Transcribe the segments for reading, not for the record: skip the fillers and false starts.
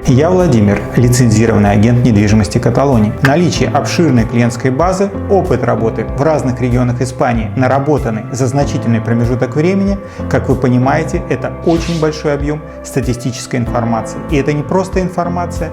Я Владимир, лицензированный агент недвижимости Каталонии. Наличие обширной клиентской базы, опыт работы в разных регионах Испании, наработанный за значительный промежуток времени, как вы понимаете, это очень большой объем статистической информации. И это не просто информация,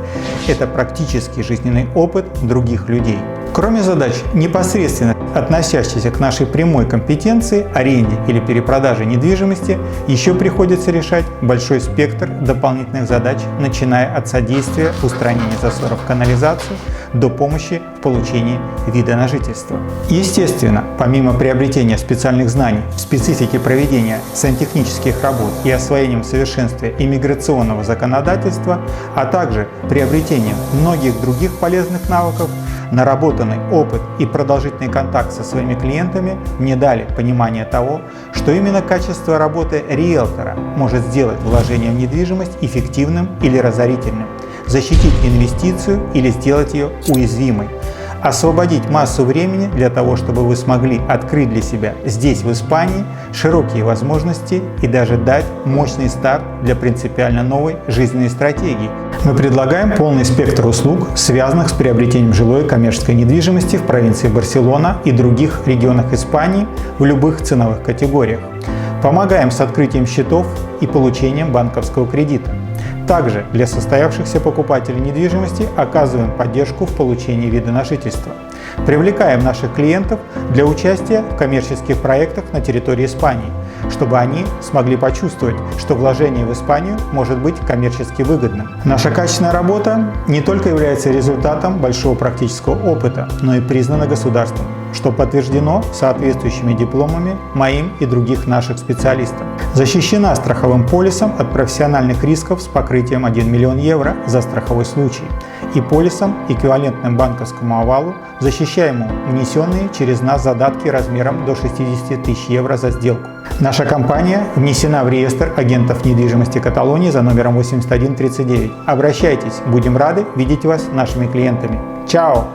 это практический жизненный опыт других людей. Кроме задач, непосредственно относящихся к нашей прямой компетенции, аренде или перепродаже недвижимости, еще приходится решать большой спектр дополнительных задач, начиная от содействия в устранении засоров в канализацию до помощи в получении вида на жительство. Естественно, помимо приобретения специальных знаний в специфике проведения сантехнических работ и освоением в совершенстве иммиграционного законодательства, а также приобретением многих других полезных навыков, наработанный опыт и продолжительный контакт со своими клиентами мне дали понимание того, что именно качество работы риэлтора может сделать вложение в недвижимость эффективным или разорительным, защитить инвестицию или сделать ее уязвимой, освободить массу времени для того, чтобы вы смогли открыть для себя здесь, в Испании, широкие возможности и даже дать мощный старт для принципиально новой жизненной стратегии. Мы предлагаем полный спектр услуг, связанных с приобретением жилой и коммерческой недвижимости в провинции Барселона и других регионах Испании в любых ценовых категориях. Помогаем с открытием счетов и получением банковского кредита. Также для состоявшихся покупателей недвижимости оказываем поддержку в получении вида на жительство. Привлекаем наших клиентов для участия в коммерческих проектах на территории Испании, чтобы они смогли почувствовать, что вложение в Испанию может быть коммерчески выгодным. Наша качественная работа не только является результатом большого практического опыта, но и признана государством, что подтверждено соответствующими дипломами моим и других наших специалистов. Защищена страховым полисом от профессиональных рисков с покрытием 1 миллион евро за страховой случай и полисом, эквивалентным банковскому овалу, защищаемому внесенные через нас задатки размером до 60 тысяч евро за сделку. Наша компания внесена в реестр агентов недвижимости Каталонии за номером 8139. Обращайтесь, будем рады видеть вас нашими клиентами. Чао!